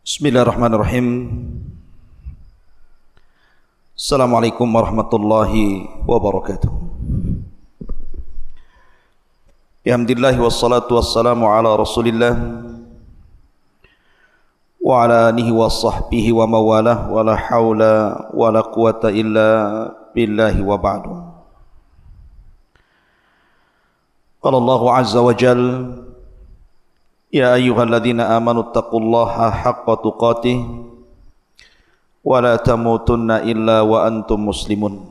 Bismillahirrahmanirrahim. Assalamualaikum warahmatullahi wabarakatuh. Alhamdulillah wassalatu wassalamu ala Rasulillah wa ala alihi wa sahbihi wa mawalah wa la hawla wa la quwata illa billahi wa ba'du. Qala Allahu azza wa jalla: Ya ayyuhalladzina amanu taqullaha haqqa tuqatih wa la tamutunna illa wa antum muslimun.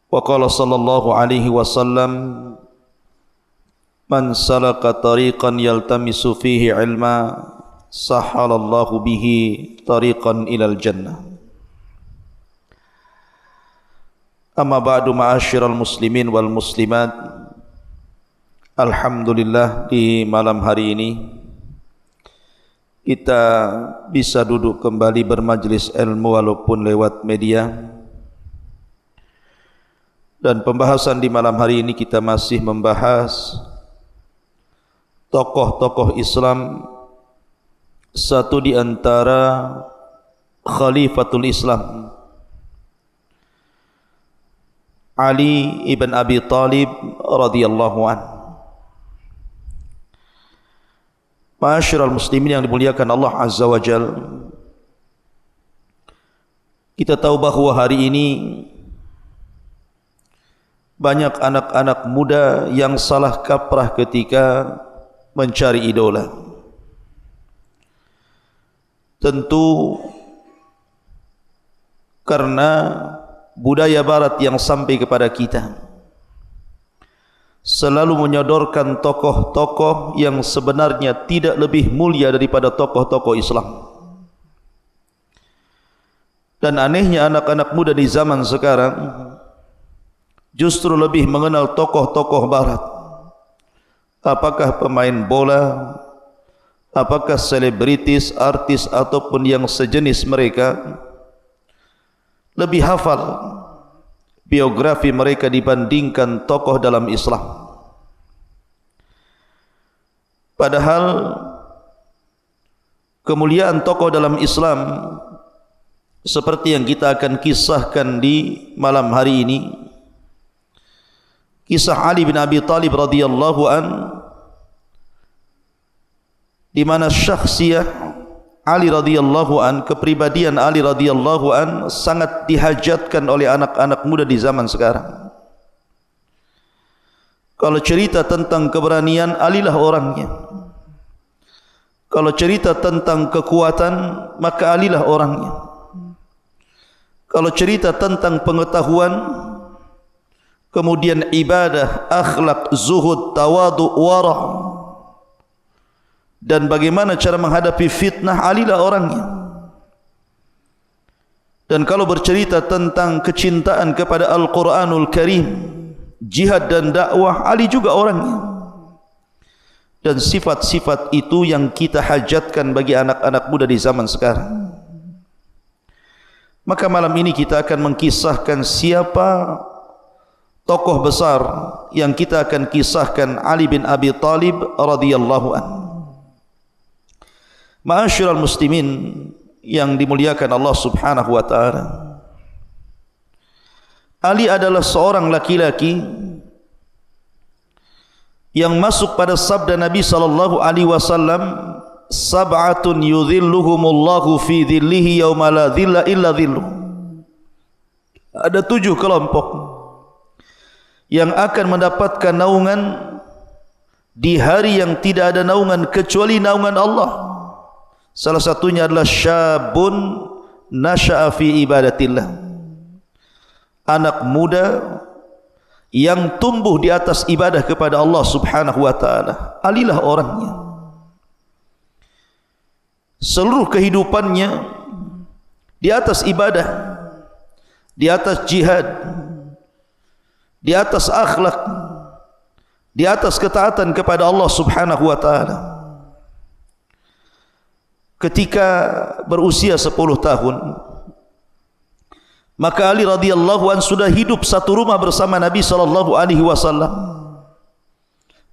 Wa qala sallallahu alaihi wasallam: Man salaka tariqan yaltamisu fihi ilma sahhalallahu bihi tariqan ilal jannah. Amma ba'du, ma'asyiral muslimin wal muslimat. Alhamdulillah, di malam hari ini kita bisa duduk kembali bermajlis ilmu walaupun lewat media. Dan pembahasan di malam hari ini kita masih membahas tokoh-tokoh Islam, satu di antara Khalifatul Islam, Ali ibn Abi Thalib radhiyallahu anhu. Ma'asyiral muslimin yang dimuliakan Allah Azza wa Jalla, kita tahu bahawa hari ini banyak anak-anak muda yang salah kaprah ketika mencari idola. Tentu karena budaya barat yang sampai kepada kita selalu menyodorkan tokoh-tokoh yang sebenarnya tidak lebih mulia daripada tokoh-tokoh Islam. Dan anehnya anak-anak muda di zaman sekarang justru lebih mengenal tokoh-tokoh barat. Apakah pemain bola, apakah selebritis, artis ataupun yang sejenis mereka, lebih hafal biografi mereka dibandingkan tokoh dalam Islam. Padahal kemuliaan tokoh dalam Islam seperti yang kita akan kisahkan di malam hari ini, kisah Ali bin Abi Thalib radhiyallahu an, di mana syakhsiyah Ali radhiyallahu an, kepribadian Ali radhiyallahu an sangat dihajatkan oleh anak-anak muda di zaman sekarang. Kalau cerita tentang keberanian, Ali lah orangnya. Kalau cerita tentang kekuatan, maka Ali lah orangnya. Kalau cerita tentang pengetahuan, kemudian ibadah, akhlak, zuhud, tawadu, warah, dan bagaimana cara menghadapi fitnah, Ali lah orangnya. Dan kalau bercerita tentang kecintaan kepada Al-Quranul Karim, jihad dan dakwah, Ali juga orangnya. Dan sifat-sifat itu yang kita hajatkan bagi anak-anak muda di zaman sekarang. Maka malam ini kita akan mengkisahkan siapa tokoh besar yang kita akan kisahkan, Ali bin Abi Thalib radhiyallahu anhu. Ma'asyiral muslimin yang dimuliakan Allah Subhanahu wa taala, Ali adalah seorang laki-laki yang masuk pada sabda Nabi sallallahu alaihi wasallam, sab'atun yudhilluhumullahu fi dhillihi yauma la dhilla illa dhilluh. Ada 7 kelompok yang akan mendapatkan naungan di hari yang tidak ada naungan kecuali naungan Allah. Salah satunya adalah syabun nasha'a fi ibadatillah, anak muda yang tumbuh di atas ibadah kepada Allah Subhanahu wa taala. Ali lah orangnya. Seluruh kehidupannya di atas ibadah, di atas jihad, di atas akhlak, di atas ketaatan kepada Allah Subhanahu wa taala. Ketika berusia 10 tahun, maka Ali radhiyallahu an sudah hidup satu rumah bersama Nabi sallallahu alaihi wasallam,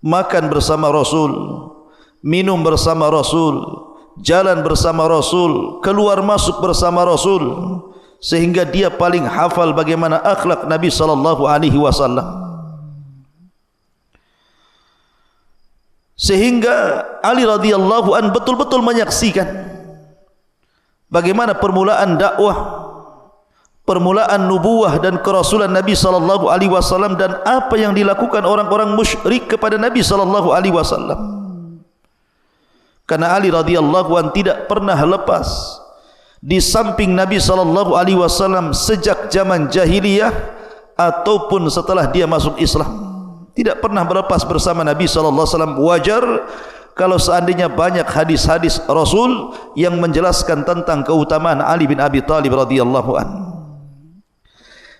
makan bersama Rasul, minum bersama Rasul, jalan bersama Rasul, keluar masuk bersama Rasul, sehingga dia paling hafal bagaimana akhlak Nabi sallallahu alaihi wasallam. Sehingga Ali radhiyallahu an betul-betul menyaksikan bagaimana permulaan dakwah, permulaan nubuwah dan kerasulan Nabi sallallahu alaihi wasallam, dan apa yang dilakukan orang-orang musyrik kepada Nabi sallallahu alaihi wasallam. Karena Ali radhiyallahu an tidak pernah lepas di samping Nabi sallallahu alaihi wasallam sejak zaman jahiliyah ataupun setelah dia masuk Islam. Tidak pernah berlepas bersama Nabi sallallahu alaihi wasallam. Wajar kalau seandainya banyak hadis-hadis Rasul yang menjelaskan tentang keutamaan Ali bin Abi Thalib radhiyallahu an.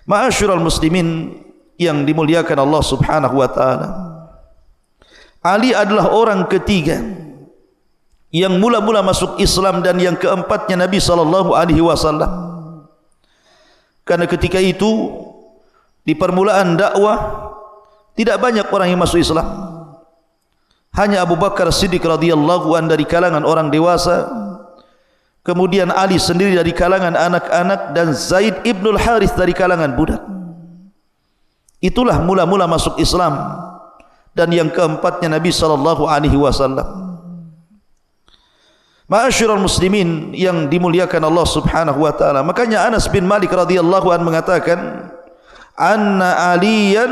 Ma'asyiral muslimin yang dimuliakan Allah Subhanahu wa taala, Ali adalah orang ketiga yang mula-mula masuk Islam dan yang keempatnya Nabi sallallahu alaihi wasallam. Karena ketika itu di permulaan dakwah tidak banyak orang yang masuk Islam. Hanya Abu Bakar Siddiq radhiyallahu an dari kalangan orang dewasa, kemudian Ali sendiri dari kalangan anak-anak, dan Zaid ibnul Harith dari kalangan budak. Itulah mula-mula masuk Islam, dan yang keempatnya Nabi sallallahu alaihi wasallam. Ma'asyiral muslimin yang dimuliakan Allah Subhanahu wa taala, makanya Anas bin Malik radhiyallahu an mengatakan, anna aliyan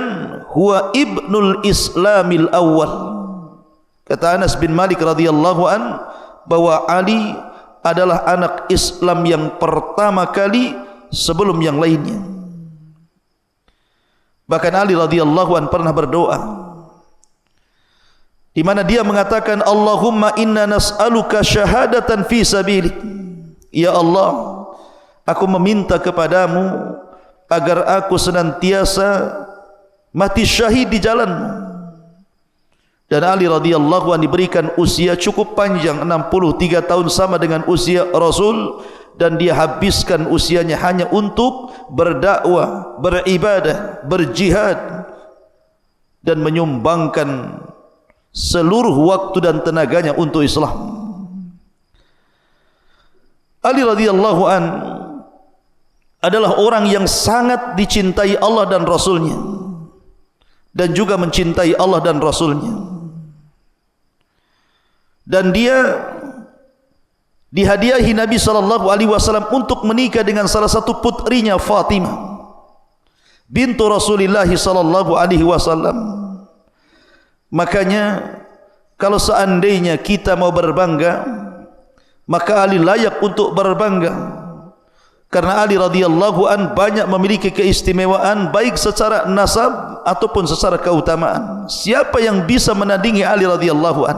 huwa ibnul islamil awal. Kata Anas bin Malik radhiyallahu an bahwa Ali adalah anak Islam yang pertama kali sebelum yang lainnya. Bahkan Ali radhiyallahu an pernah berdoa di mana dia mengatakan, Allahumma inna nas'aluka syahadatan fi sabilik. Ya Allah, aku meminta kepadamu agar aku senantiasa mati syahid di jalanmu. Dan Ali radhiyallahu anhu diberikan usia cukup panjang, 63 tahun, sama dengan usia Rasul, dan dia habiskan usianya hanya untuk berdakwah, beribadah, berjihad, dan menyumbangkan seluruh waktu dan tenaganya untuk Islam. Ali radhiyallahu anhu adalah orang yang sangat dicintai Allah dan Rasulnya, dan juga mencintai Allah dan Rasulnya. Dan dia dihadiahi Nabi sallallahu alaihi wasallam untuk menikah dengan salah satu putrinya, Fatimah bintu Rasulullah sallallahu alaihi wasallam. Makanya kalau seandainya kita mau berbangga, maka Ali layak untuk berbangga. Karena Ali radhiyallahu an banyak memiliki keistimewaan baik secara nasab ataupun secara keutamaan. Siapa yang bisa menandingi Ali radhiyallahu an?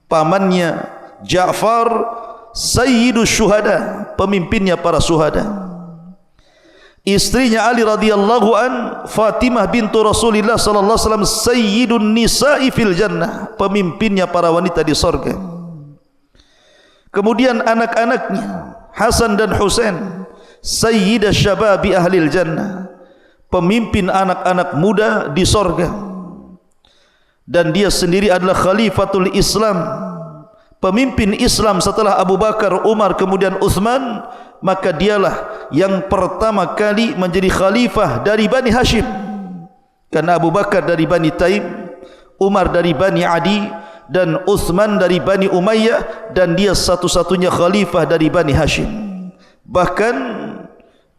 Pamannya Ja'far sayyidus syuhada, pemimpinnya para syuhada. Istrinya Ali radhiyallahu an, Fatimah bintu Rasulullah sallallahu alaihi wasallam, sayyidun nisa'i fil jannah, pemimpinnya para wanita di surga. Kemudian anak-anaknya Hasan dan Husain, sayyidah syababi ahlil jannah, pemimpin anak-anak muda di sorga. Dan dia sendiri adalah khalifatul Islam, pemimpin Islam setelah Abu Bakar, Umar, kemudian Uthman. Maka dialah yang pertama kali menjadi khalifah dari Bani Hashim, karena Abu Bakar dari Bani Taim, Umar dari Bani Adi, dan Uthman dari Bani Umayyah, dan dia satu-satunya khalifah dari Bani Hashim. Bahkan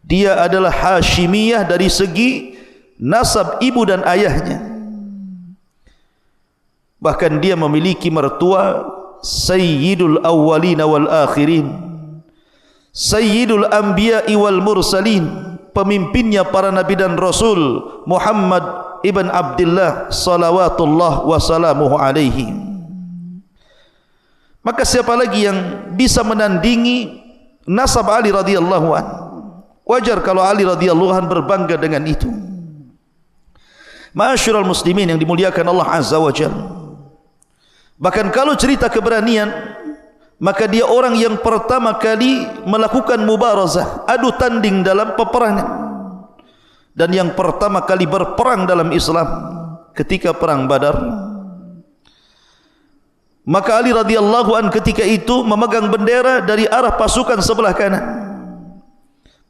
dia adalah Hashimiyah dari segi nasab ibu dan ayahnya. Bahkan dia memiliki mertua Sayyidul Awwalin wal Akhirin, Sayyidul Anbiya'i wal Mursalin, pemimpinnya para nabi dan rasul, Muhammad ibn Abdullah salawatullah wa salamuhu alaihi. Maka siapa lagi yang bisa menandingi nasab Ali radhiyallahu an? Wajar kalau Ali radhiyallahu an berbangga dengan itu. Ma'asyiral muslimin yang dimuliakan Allah azza wa jalla. Bahkan kalau cerita keberanian, maka dia orang yang pertama kali melakukan mubarazah, adu tanding dalam peperangan, dan yang pertama kali berperang dalam Islam ketika perang Badar. Maka Ali radhiyallahu an ketika itu memegang bendera dari arah pasukan sebelah kanan.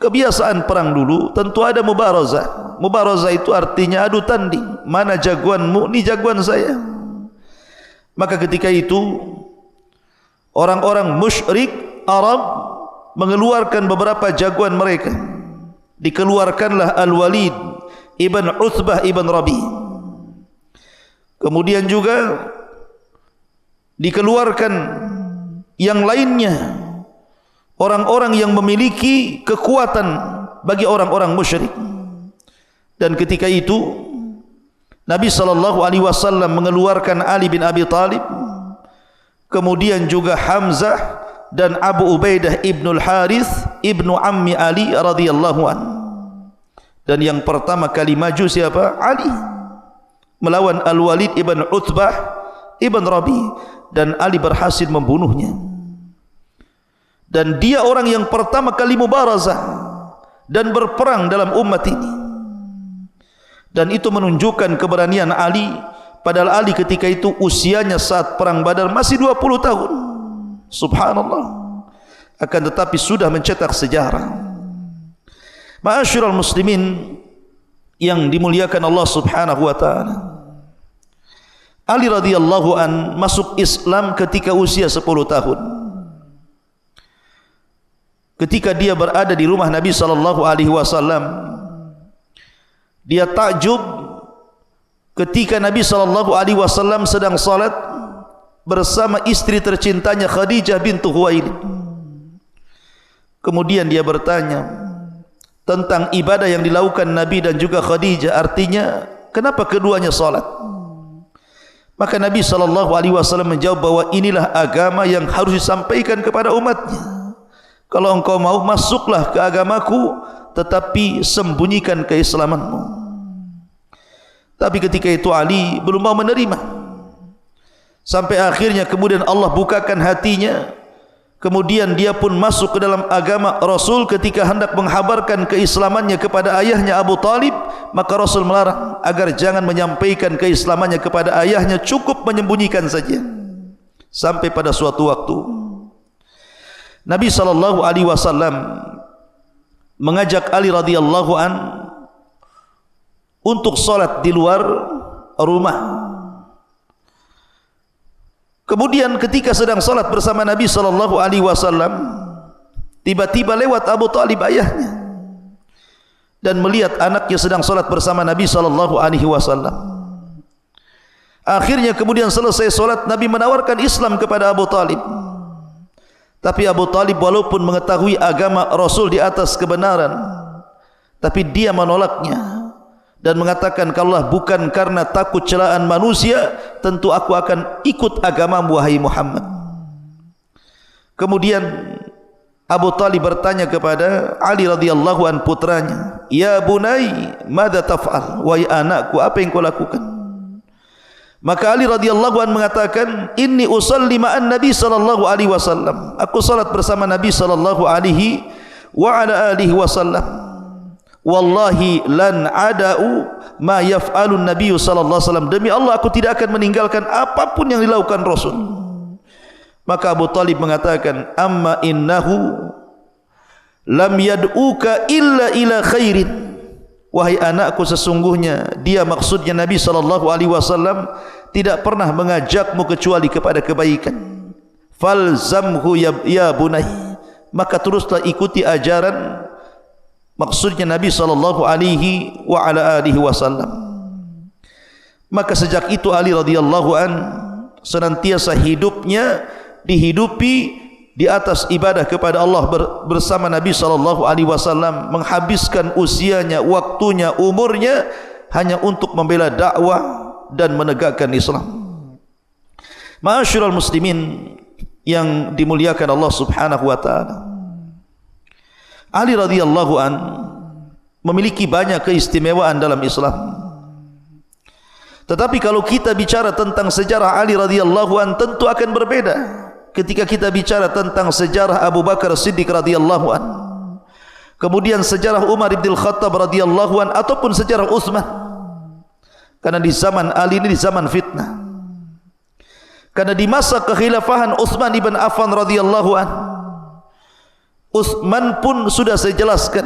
Kebiasaan perang dulu tentu ada mubarazah. Mubarazah itu artinya adu tanding. Mana jagoanmu, ni jagoan saya. Maka ketika itu orang-orang musyrik Arab mengeluarkan beberapa jagoan mereka. Dikeluarkanlah Al-Walid ibn Uthbah ibn Rabi. Kemudian juga dikeluarkan yang lainnya, orang-orang yang memiliki kekuatan bagi orang-orang musyrik. Dan ketika itu Nabi SAW mengeluarkan Ali bin Abi Talib, kemudian juga Hamzah dan Abu Ubaidah ibnul Harith ibnu Ammi Ali radhiyallahu an. Dan yang pertama kali maju siapa? Ali melawan Al-Walid ibn Utbah ibn Rabi, dan Ali berhasil membunuhnya. Dan dia orang yang pertama kali mubarazah dan berperang dalam umat ini. Dan itu menunjukkan keberanian Ali, padahal Ali ketika itu usianya saat perang Badar masih 20 tahun. Subhanallah. Akan tetapi sudah mencetak sejarah. Ma'asyiral muslimin yang dimuliakan Allah Subhanahu wa taala. Ali radhiyallahu an masuk Islam ketika usia 10 tahun. Ketika dia berada di rumah Nabi sallallahu alaihi wasallam, dia takjub ketika Nabi sallallahu alaihi wasallam sedang salat bersama istri tercintanya Khadijah bintu Khuwailid. Kemudian dia bertanya tentang ibadah yang dilakukan Nabi dan juga Khadijah, artinya kenapa keduanya salat? Maka Nabi SAW menjawab bahwa inilah agama yang harus disampaikan kepada umatnya. Kalau engkau mau, masuklah ke agamaku, tetapi sembunyikan keislamanmu. Tapi ketika itu Ali belum mau menerima. Sampai akhirnya kemudian Allah bukakan hatinya. Kemudian dia pun masuk ke dalam agama Rasul. Ketika hendak menghabarkan keislamannya kepada ayahnya Abu Talib, maka Rasul melarang agar jangan menyampaikan keislamannya kepada ayahnya, cukup menyembunyikan saja. Sampai pada suatu waktu Nabi SAW mengajak Ali radhiyallahu an untuk salat di luar rumah. Kemudian ketika sedang salat bersama Nabi SAW, tiba-tiba lewat Abu Talib ayahnya dan melihat anaknya sedang salat bersama Nabi SAW. Akhirnya kemudian selesai salat, Nabi menawarkan Islam kepada Abu Talib. Tapi Abu Talib walaupun mengetahui agama Rasul di atas kebenaran, tapi dia menolaknya dan mengatakan, kalaulah bukan karena takut celaan manusia, tentu aku akan ikut agamamu wahai Muhammad. Kemudian Abu Talib bertanya kepada Ali radhiyallahu an putranya, ya bunai, madza taf'al? Wahai anakku, apa yang kau lakukan? Maka Ali radhiyallahu an mengatakan, inni usalli ma'an Nabi sallallahu alaihi wasallam. Aku salat bersama Nabi sallallahu alaihi wa ala alihi wasallam. Wallahi lan ada'u ma yaf'alun Nabi sallallahu alaihi wasallam. Demi Allah aku tidak akan meninggalkan apapun yang dilakukan Rasul. Maka Abu Talib mengatakan, amma innahu lam yad'uka illa ila khairin. Wahai anakku, sesungguhnya dia, maksudnya Nabi SAW, tidak pernah mengajakmu kecuali kepada kebaikan. Falzamhu ya bunai, maka teruslah ikuti ajaran, maksudnya Nabi SAW. Maka sejak itu Ali radhiyallahu an senantiasa hidupnya dihidupi di atas ibadah kepada Allah bersama Nabi SAW, menghabiskan usianya, waktunya, umurnya hanya untuk membela dakwah dan menegakkan Islam. Ma'asyiral muslimin yang dimuliakan Allah Subhanahu wa taala, Ali radhiyallahu an memiliki banyak keistimewaan dalam Islam. Tetapi kalau kita bicara tentang sejarah Ali radhiyallahu an, tentu akan berbeda ketika kita bicara tentang sejarah Abu Bakar Siddiq radhiyallahu an, kemudian sejarah Umar bin Khattab radhiyallahu an, ataupun sejarah Utsman. Karena di zaman Ali ini di zaman fitnah. Karena di masa kekhilafahan Utsman ibn Affan radhiyallahu an, Utsman pun sudah saya jelaskan,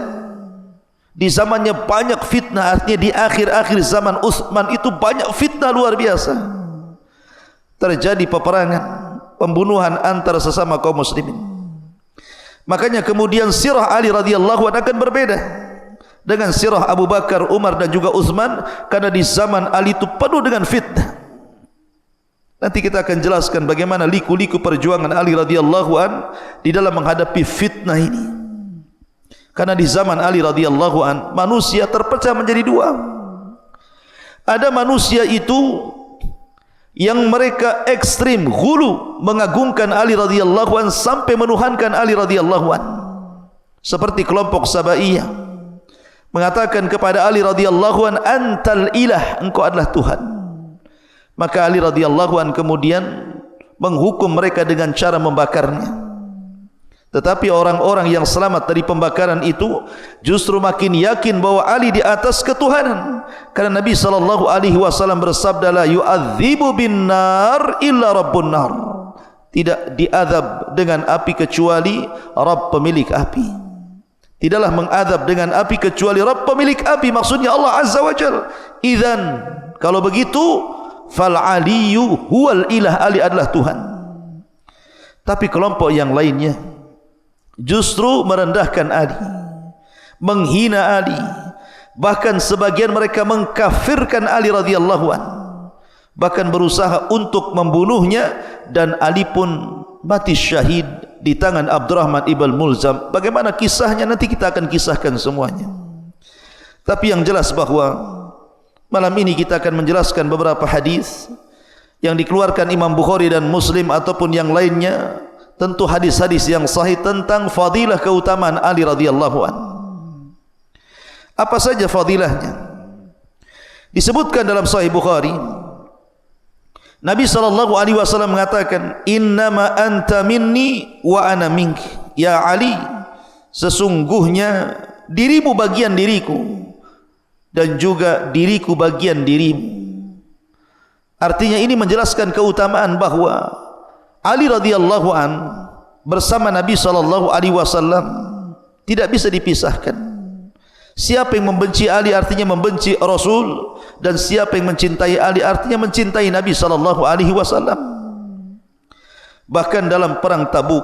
di zamannya banyak fitnah. Artinya di akhir-akhir zaman Utsman itu banyak fitnah luar biasa. Terjadi peperangan, pembunuhan antara sesama kaum muslimin. Makanya kemudian sirah Ali radhiyallahu an akan berbeda dengan sirah Abu Bakar, Umar dan juga Utsman, karena di zaman Ali itu penuh dengan fitnah. Nanti kita akan jelaskan bagaimana liku-liku perjuangan Ali radhiyallahu an di dalam menghadapi fitnah ini. Karena di zaman Ali radhiyallahu an manusia terpecah menjadi dua. Ada manusia itu yang mereka ekstrim, ghulu, mengagungkan Ali radhiyallahu an sampai menuhankan Ali radhiyallahu an. Seperti kelompok Sabaiyah mengatakan kepada Ali radhiyallahu an, antal ilah, engkau adalah Tuhan. Maka Ali radhiyallahu an kemudian menghukum mereka dengan cara membakarnya. Tetapi orang-orang yang selamat dari pembakaran itu justru makin yakin bahwa Ali di atas ketuhanan. Karena Nabi SAW bersabda, la yu'adzibu bin nar illa rabbun nar. Tidak diazab dengan api kecuali Rabb pemilik api. Tidaklah mengadab dengan api kecuali Rabb pemilik api, maksudnya Allah Azza wa Jalla. Idzan, kalau begitu, fal aliyu huwal ilah, Ali adalah Tuhan. Tapi kelompok yang lainnya justru merendahkan Ali, menghina Ali, bahkan sebagian mereka mengkafirkan Ali radhiyallahu an, bahkan berusaha untuk membunuhnya, dan Ali pun mati syahid di tangan Abdurrahman ibn Mulzam. Bagaimana kisahnya nanti kita akan kisahkan semuanya. Tapi yang jelas bahwa malam ini kita akan menjelaskan beberapa hadis yang dikeluarkan Imam Bukhari dan Muslim ataupun yang lainnya, tentu hadis-hadis yang sahih tentang fadilah keutamaan Ali radhiyallahu an. Apa saja fadilahnya? Disebutkan dalam Sahih Bukhari, Nabi SAW mengatakan, innama anta minni wa ana minki. Ya Ali, sesungguhnya dirimu bagian diriku dan juga diriku bagian dirimu. Artinya ini menjelaskan keutamaan bahwa Ali radhiyallahu an bersama Nabi SAW tidak bisa dipisahkan. Siapa yang membenci Ali artinya membenci Rasul, dan siapa yang mencintai Ali artinya mencintai Nabi SAW. Bahkan dalam perang Tabuk,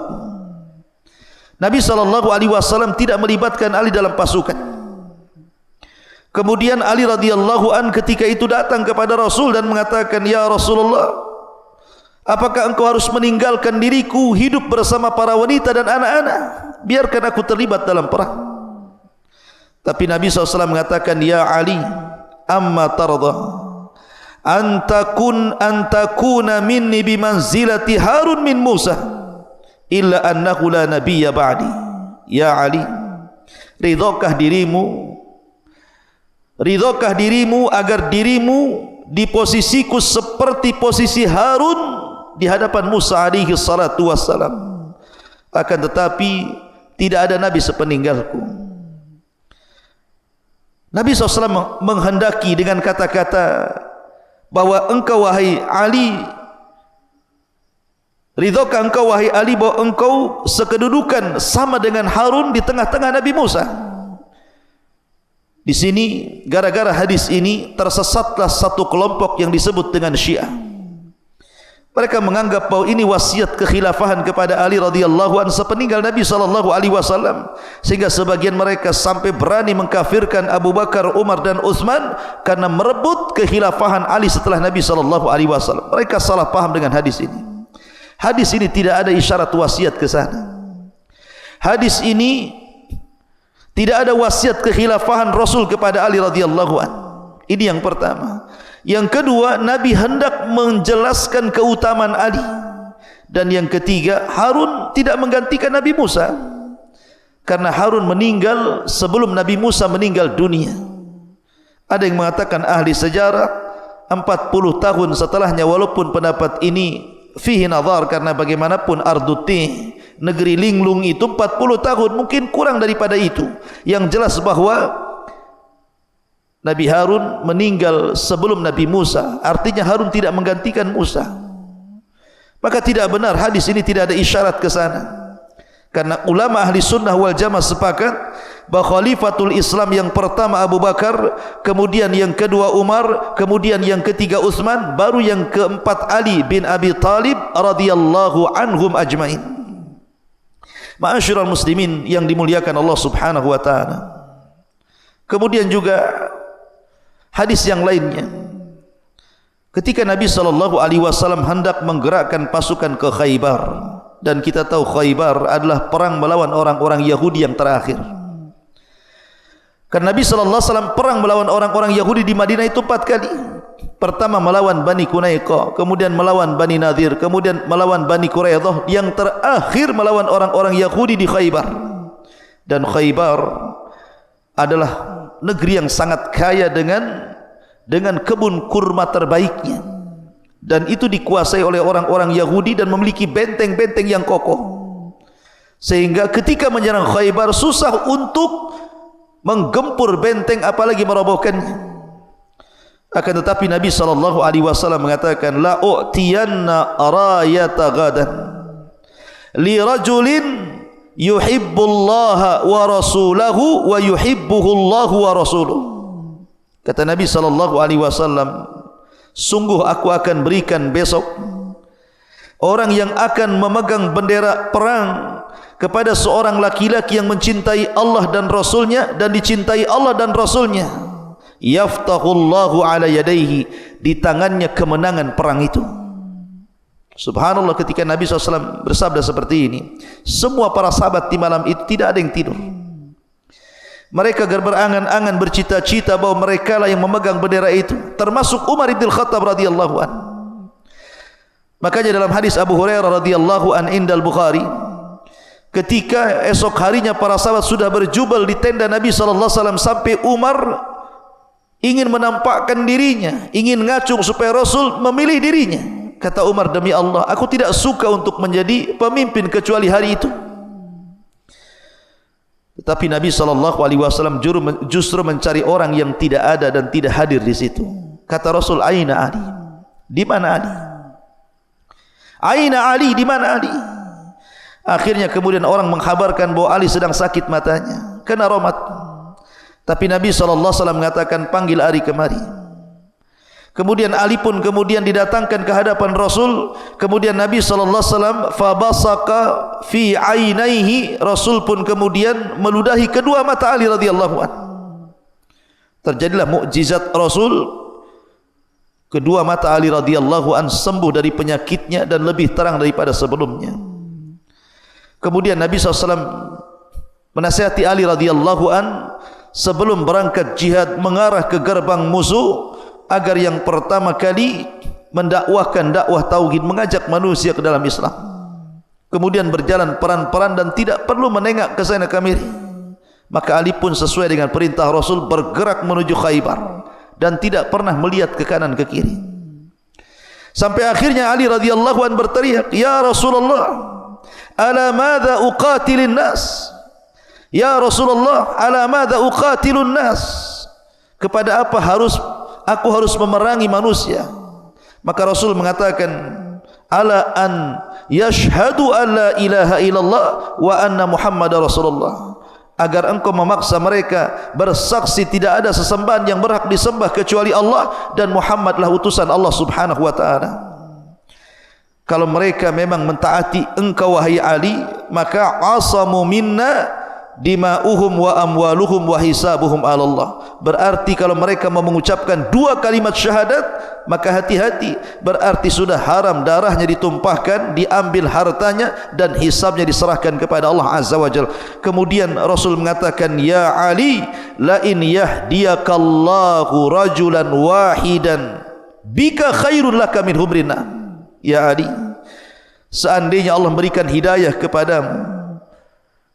Nabi SAW tidak melibatkan Ali dalam pasukan. Kemudian Ali radhiyallahu an ketika itu datang kepada Rasul dan mengatakan, ya Rasulullah, apakah engkau harus meninggalkan diriku hidup bersama para wanita dan anak-anak? Biarkan aku terlibat dalam perang. Tapi Nabi SAW mengatakan, ya Ali, amma tarda antakuna minni bimanzilati Harun min Musa illa annahu la nabiyya ba'di. Ya Ali, ridhakah dirimu agar dirimu di posisiku seperti posisi Harun di hadapan Musa alaihi salatu wassalam, akan tetapi tidak ada nabi sepeninggalku. Nabi SAW menghendaki dengan kata-kata bahwa engkau wahai Ali, ridhakah engkau wahai Ali bahwa engkau sekedudukan sama dengan Harun di tengah-tengah Nabi Musa. Di sini gara-gara hadis ini tersesatlah satu kelompok yang disebut dengan Syiah. Mereka menganggap bahwa ini wasiat kekhilafahan kepada Ali radhiyallahu anhu sepeninggal Nabi SAW, sehingga sebagian mereka sampai berani mengkafirkan Abu Bakar, Umar dan Utsman karena merebut kekhilafahan Ali setelah Nabi SAW. Mereka salah paham dengan hadis ini. Hadis ini tidak ada isyarat wasiat ke sana. Hadis ini tidak ada wasiat kekhilafahan Rasul kepada Ali radhiyallahu anhu. Ini yang pertama. Yang kedua, Nabi hendak menjelaskan keutamaan Ali. Dan yang ketiga, Harun tidak menggantikan Nabi Musa, karena Harun meninggal sebelum Nabi Musa meninggal dunia. Ada yang mengatakan ahli sejarah 40 tahun setelahnya, walaupun pendapat ini fihi nazar, karena bagaimanapun Arduti, negeri linglung itu 40 tahun, mungkin kurang daripada itu. Yang jelas bahwa Nabi Harun meninggal sebelum Nabi Musa, artinya Harun tidak menggantikan Musa. Maka tidak benar, hadis ini tidak ada isyarat ke sana. Karena ulama ahli sunnah wal jamaah sepakat bahawa khalifatul Islam yang pertama Abu Bakar, kemudian yang kedua Umar, kemudian yang ketiga Utsman, baru yang keempat Ali bin Abi Talib radhiyallahu anhum ajmain. Ma'asyiral muslimin yang dimuliakan Allah Subhanahu wa taala. Kemudian juga hadis yang lainnya, ketika Nabi sallallahu alaihi wasallam hendak menggerakkan pasukan ke Khaybar, dan kita tahu Khaybar adalah perang melawan orang-orang Yahudi yang terakhir. Karena Nabi SAW perang melawan orang-orang Yahudi di Madinah itu 4 kali. Pertama melawan Bani Qunaiqah, kemudian melawan Bani Nadir, kemudian melawan Bani Quraidah, yang terakhir melawan orang-orang Yahudi di Khaybar. Dan Khaybar adalah negeri yang sangat kaya dengan kebun kurma terbaiknya. Dan itu dikuasai oleh orang-orang Yahudi dan memiliki benteng-benteng yang kokoh, sehingga ketika menyerang Khaybar susah untuk menggempur benteng apalagi merobohkannya. Akan tetapi Nabi SAW mengatakan, la u'tiyanna rayata gadan li rajulin yuhibbullaha wa rasulahu wa yuhibbuhullahu wa rasuluh. Kata Nabi SAW, sungguh aku akan berikan besok orang yang akan memegang bendera perang kepada seorang laki-laki yang mencintai Allah dan Rasulnya dan dicintai Allah dan Rasulnya. Yaftahullahu ala yadaihi, di tangannya kemenangan perang itu. Subhanallah, ketika Nabi SAW bersabda seperti ini, semua para sahabat di malam itu tidak ada yang tidur. Mereka berangan-angan bercita-cita bahwa mereka lah yang memegang bendera itu, termasuk Umar bin Khattab radhiyallahu an. Makanya dalam hadis Abu Hurairah radhiyallahu an indal Bukhari, ketika esok harinya para sahabat sudah berjubel di tenda Nabi sallallahu alaihi wasallam sampai Umar ingin menampakkan dirinya, ingin ngacung supaya Rasul memilih dirinya. Kata Umar, demi Allah, aku tidak suka untuk menjadi pemimpin kecuali hari itu. Tetapi Nabi SAW justru mencari orang yang tidak ada dan tidak hadir di situ. Kata Rasul, aina Ali? Di mana Ali? Aina Ali? Di mana Ali? Akhirnya kemudian orang mengkhabarkan bahwa Ali sedang sakit matanya, kena raumat. Tapi Nabi SAW mengatakan, panggil Ali kemari. Kemudian Ali pun kemudian didatangkan ke hadapan Rasul. Kemudian Nabi SAW fabasaka fi ainaihi, Rasul pun kemudian meludahi kedua mata Ali radhiyallahu an. Terjadilah mukjizat Rasul, kedua mata Ali radhiyallahu an sembuh dari penyakitnya dan lebih terang daripada sebelumnya. Kemudian Nabi SAW menasihati Ali radhiyallahu an sebelum berangkat jihad mengarah ke gerbang musuh, agar yang pertama kali mendakwahkan dakwah tauhid, mengajak manusia ke dalam Islam. Kemudian berjalan peran-peran dan tidak perlu menengok ke sana kemari. Maka Ali pun sesuai dengan perintah Rasul bergerak menuju Khaybar dan tidak pernah melihat ke kanan ke kiri. Sampai akhirnya Ali radhiyallahu an berteriak, ya Rasulullah, ala madza uqatilun nas? Ya Rasulullah, ala madza uqatilun nas? Kepada apa aku harus memerangi manusia? Maka Rasul mengatakan, ala an yashhadu an la ilaha illallah wa anna Muhammadar Rasulullah, agar engkau memaksa mereka bersaksi tidak ada sesembahan yang berhak disembah kecuali Allah dan Muhammadlah utusan Allah Subhanahu wa taala. Kalau mereka memang mentaati engkau wahai Ali, maka asamu minna dima'uhum wa amwaluhum wa hisabuhum 'ala Allah. Berarti kalau mereka mau mengucapkan dua kalimat syahadat, maka hati-hati, berarti sudah haram darahnya ditumpahkan, diambil hartanya dan hisabnya diserahkan kepada Allah Azza wa Jalla. Kemudian Rasul mengatakan, ya Ali, la in yahdiyakallahu rajulan wahidan bika khairul laka min humrina. Ya Ali, seandainya Allah memberikan hidayah kepadamu,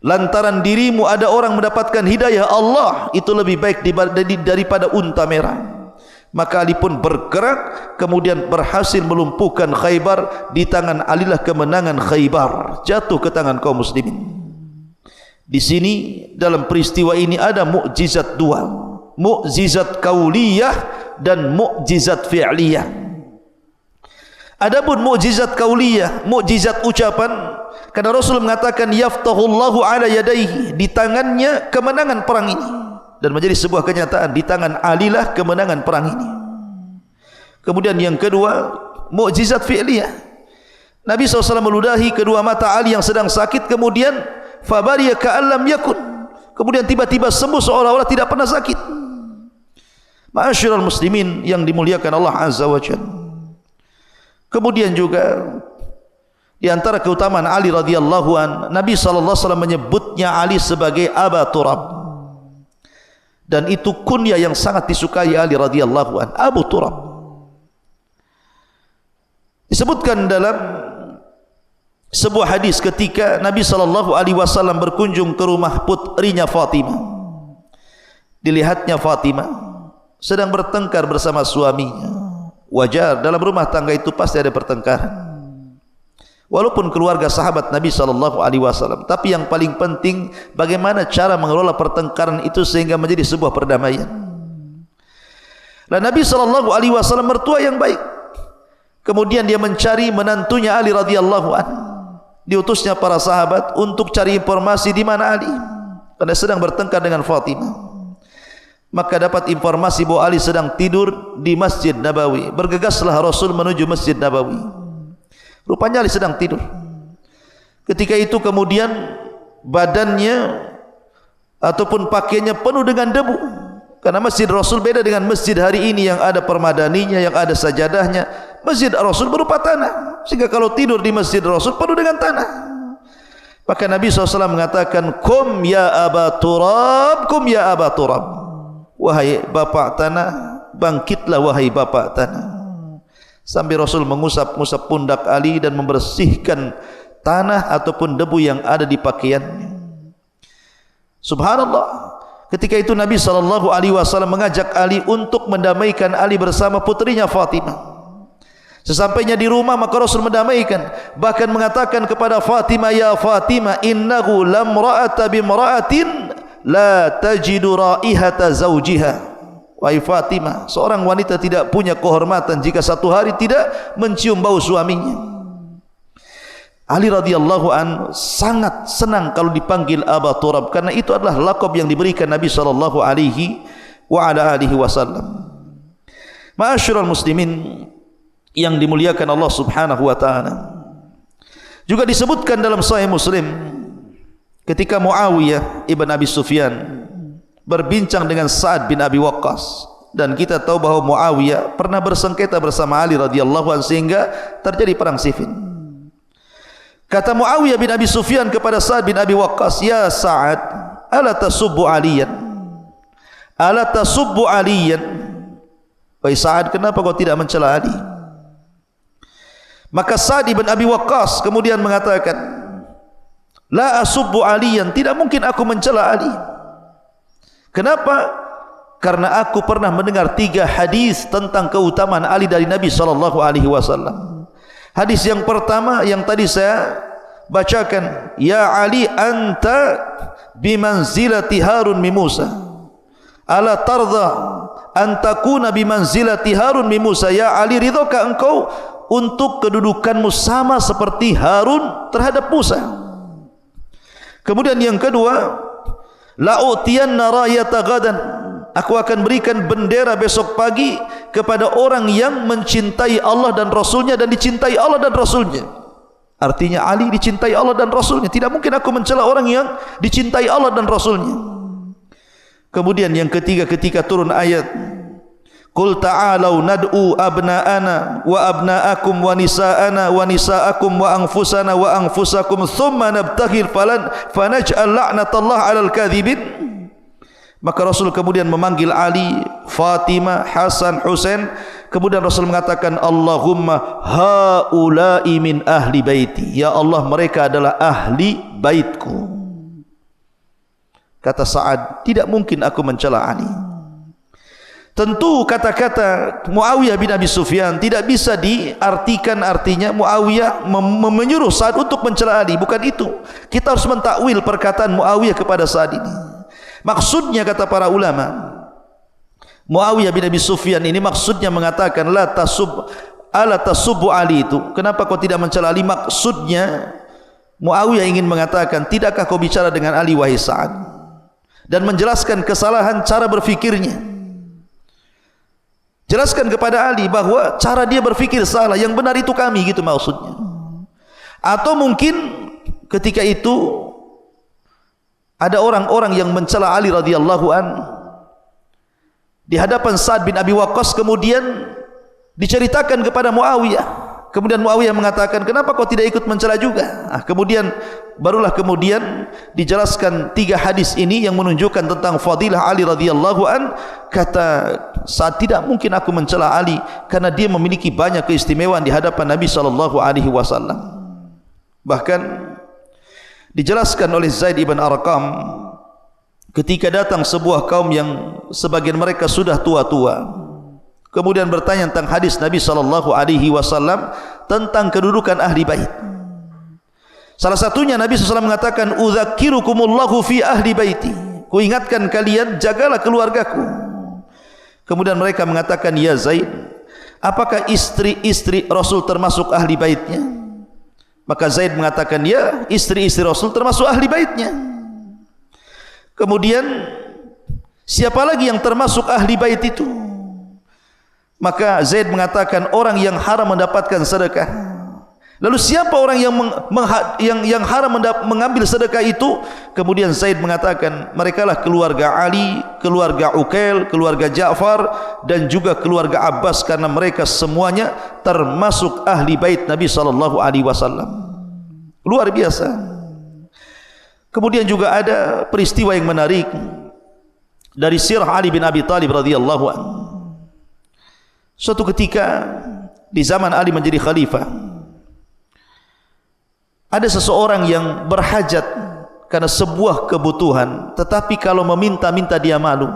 lantaran dirimu ada orang mendapatkan hidayah Allah, itu lebih baik daripada unta merah. Maka Ali pun bergerak, kemudian berhasil melumpuhkan Khaybar. Di tangan Ali lah kemenangan Khaybar jatuh ke tangan kaum muslimin. Di sini dalam peristiwa ini ada mukjizat dua, mukjizat kauliyah dan mukjizat fi'liyah. Adapun mukjizat kauliyah, mukjizat ucapan, karena Rasul mengatakan yaftahullahu ala yadaihi, di tangannya kemenangan perang ini, dan menjadi sebuah kenyataan di tangan Ali lah kemenangan perang ini. Kemudian yang kedua, mukjizat fi'liyah. Nabi SAW meludahi kedua mata Ali yang sedang sakit, kemudian fabariya ka'allam yakun, kemudian tiba-tiba sembuh seolah-olah tidak pernah sakit. Ma'asyiral muslimin yang dimuliakan Allah Azza wa Jalla. Kemudian juga di antara keutamaan Ali radhiyallahu an, Nabi sallallahu alaihi wasallam menyebutnya Ali sebagai Aba Turab. Dan itu kunyah yang sangat disukai Ali radhiyallahu an, Abu Turab. Disebutkan dalam sebuah hadis ketika Nabi sallallahu alaihi wasallam berkunjung ke rumah putrinya Fatimah. Dilihatnya Fatimah sedang bertengkar bersama suaminya. Wajar, dalam rumah tangga itu pasti ada pertengkaran. Walaupun keluarga sahabat Nabi SAW, tapi yang paling penting bagaimana cara mengelola pertengkaran itu sehingga menjadi sebuah perdamaian. Dan Nabi SAW mertua yang baik. Kemudian dia mencari menantunya Ali radhiyallahu an. Diutusnya para sahabat untuk cari informasi di mana Ali, karena sedang bertengkar dengan Fatimah. Maka dapat informasi bahwa Ali sedang tidur di Masjid Nabawi. Bergegaslah Rasul menuju Masjid Nabawi. Rupanya Ali sedang tidur. Ketika itu kemudian badannya ataupun pakaiannya penuh dengan debu. Karena Masjid Rasul beda dengan masjid hari ini yang ada permadaninya, yang ada sajadahnya. Masjid Rasul berupa tanah, sehingga kalau tidur di Masjid Rasul penuh dengan tanah. Maka Nabi SAW mengatakan, Kum ya Aba Turab, kum ya Aba Turab. Wahai bapak tanah, bangkitlah wahai bapak tanah. Sambil Rasul mengusap-ngusap pundak Ali dan membersihkan tanah ataupun debu yang ada di pakaiannya. Subhanallah. Ketika itu Nabi SAW mengajak Ali untuk mendamaikan Ali bersama putrinya Fatimah. Sesampainya di rumah maka Rasul mendamaikan, bahkan mengatakan kepada Fatimah, ya Fatimah, innahu lamra'ata bimra'atin la tajidu raihata zawjiha. Wahai Fatimah, seorang wanita tidak punya kehormatan jika satu hari tidak mencium bau suaminya. Ali radhiyallahu an sangat senang kalau dipanggil Aba Turab, karena itu adalah laqab yang diberikan Nabi sallallahu alaihi wasallam. Ma'asyiral muslimin yang dimuliakan Allah Subhanahu wa taala. Juga disebutkan dalam Sahih Muslim ketika Muawiyah ibn Abi Sufyan berbincang dengan Sa'ad bin Abi Waqqas, dan kita tahu bahwa Muawiyah pernah bersengketa bersama Ali radhiyallahu anhu sehingga terjadi perang Siffin. Kata Muawiyah bin Abi Sufyan kepada Sa'ad bin Abi Waqqas, ya Sa'ad, ala tasubbu aliyan, ala tasubbu aliyan. Wahai Sa'ad, kenapa kau tidak mencela Ali? Maka Sa'ad bin Abi Waqqas kemudian mengatakan, la asubbu aliyan, tidak mungkin aku mencela Ali. Kenapa? Karena aku pernah mendengar 3 hadis tentang keutamaan Ali dari Nabi SAW. Hadis yang pertama yang tadi saya bacakan, ya Ali anta bimanzilati Harun min Musa, ala tarda an takuna bimanzilati Harun min Musa. Ya Ali, ridhokah engkau untuk kedudukanmu sama seperti Harun terhadap Musa? Kemudian yang kedua, la'utiyanna rayata gadan, aku akan berikan bendera besok pagi kepada orang yang mencintai Allah dan Rasulnya dan dicintai Allah dan Rasulnya. Artinya Ali dicintai Allah dan Rasulnya, tidak mungkin aku mencela orang yang dicintai Allah dan Rasulnya. Kemudian yang ketiga, ketika turun ayat, Qul ta'alau nad'u abna'ana wa abna'akum wa nisa'ana wa nisa'akum wa anfusana wa anfusakum thumma nabtaghil fanaj'al la'natallahi 'alal kadhibin. Maka Rasul kemudian memanggil Ali, Fatimah, Hasan, Husain. Kemudian Rasul mengatakan, Allahumma haula'i min ahli baiti, ya Allah, mereka adalah ahli baitku. Kata Sa'ad, tidak mungkin aku mencela Ali. Tentu kata-kata Muawiyah bin Abi Sufyan tidak bisa diartikan artinya Muawiyah menyuruh Sa'ad untuk mencela Ali, bukan itu. Kita harus mentakwil perkataan Muawiyah kepada Sa'ad ini. Maksudnya kata para ulama, Muawiyah bin Abi Sufyan ini maksudnya mengatakan la tasub ala tasubbu Ali itu, kenapa kau tidak mencela Ali? Maksudnya Muawiyah ingin mengatakan, tidakkah kau bicara dengan Ali wahai Sa'ad, dan menjelaskan kesalahan cara berfikirnya. Jelaskan kepada Ali bahwa cara dia berfikir salah, yang benar itu kami, gitu maksudnya. Atau mungkin ketika itu ada orang-orang yang mencela Ali radhiyallahu an di hadapan Sa'ad bin Abi Waqqas, kemudian diceritakan kepada Muawiyah. Kemudian Muawiyah mengatakan, kenapa kau tidak ikut mencela juga? Kemudian barulah kemudian dijelaskan 3 hadis ini yang menunjukkan tentang fadilah Ali radhiyallahu an. Kata Sa'ad, tidak mungkin aku mencela Ali karena dia memiliki banyak keistimewaan di hadapan Nabi sallallahu alaihi wasallam. Bahkan dijelaskan oleh Zaid ibn Arqam, ketika datang sebuah kaum yang sebagian mereka sudah tua-tua, kemudian bertanya tentang hadis Nabi sallallahu alaihi wasallam tentang kedudukan ahli bait. Salah satunya Nabi SAW mengatakan, "Udzakirukumullahu fi ahli baiti." Kuingatkan kalian, jagalah keluargaku. Kemudian mereka mengatakan, "Ya Zaid, apakah istri-istri Rasul termasuk ahli baitnya?" Maka Zaid mengatakan, "Ya, istri-istri Rasul termasuk ahli baitnya." Kemudian, siapa lagi yang termasuk ahli bait itu? Maka Zaid mengatakan, orang yang haram mendapatkan sedekah. Lalu siapa orang yang haram mengambil sedekah itu? Kemudian Zaid mengatakan, merekalah keluarga Ali, keluarga Uqail, keluarga Ja'far, dan juga keluarga Abbas, karena mereka semuanya termasuk ahli bait Nabi sallallahu alaihi wasallam. Luar biasa. Kemudian juga ada peristiwa yang menarik dari sirah Ali bin Abi Thalib radhiyallahu anhu. Suatu ketika di zaman Ali menjadi khalifah, ada seseorang yang berhajat karena sebuah kebutuhan, tetapi kalau meminta-minta dia malu.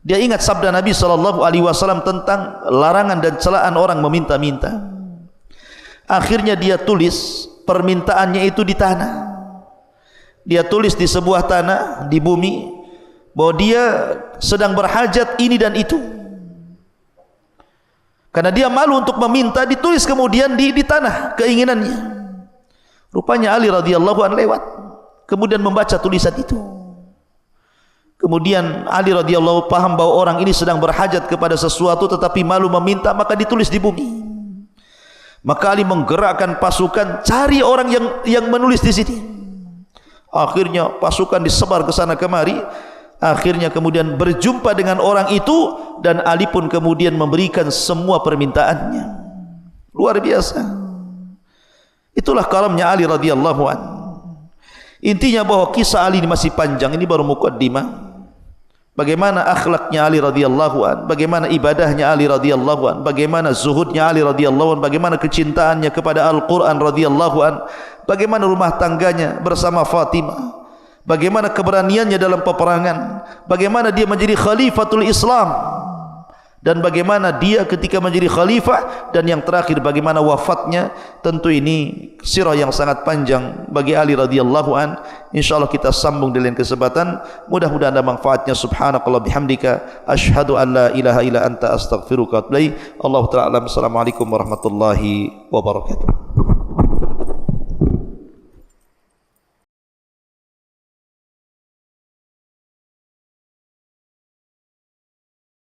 Dia ingat sabda Nabi sallallahu alaihi wasallam tentang larangan dan celaan orang meminta-minta. Akhirnya dia tulis permintaannya itu di tanah. Dia tulis di sebuah tanah di bumi bahwa dia sedang berhajat ini dan itu. Karena dia malu untuk meminta, ditulis kemudian di tanah keinginannya. Rupanya Ali radhiyallahu an lewat, kemudian membaca tulisan itu. Kemudian Ali radhiyallahu paham bahwa orang ini sedang berhajat kepada sesuatu tetapi malu meminta, maka ditulis di bumi. Maka Ali menggerakkan pasukan cari orang yang menulis di sini. Akhirnya pasukan disebar ke sana kemari. Akhirnya kemudian berjumpa dengan orang itu, dan Ali pun kemudian memberikan semua permintaannya. Luar biasa. Itulah kalamnya Ali radhiyallahu an. Intinya bahwa kisah Ali ini masih panjang, ini baru muqaddimah. Bagaimana akhlaknya Ali radhiyallahu an, bagaimana ibadahnya Ali radhiyallahu an, bagaimana zuhudnya Ali radhiyallahu an, bagaimana kecintaannya kepada Al-Quran radhiyallahu an, bagaimana rumah tangganya bersama Fatimah, bagaimana keberaniannya dalam peperangan, bagaimana dia menjadi khalifatul Islam, dan bagaimana dia ketika menjadi khalifah, dan yang terakhir bagaimana wafatnya. Tentu ini sirah yang sangat panjang bagi Ali radhiyallahu an. Insyaallah kita sambung di lain kesempatan. Mudah-mudahan ada manfaatnya. Subhanakallah bihamdika, asyhadu an la ilaha illa anta, astaghfiruka wa atubu ilaik. Allahu ta'ala. Assalamualaikum warahmatullahi wabarakatuh.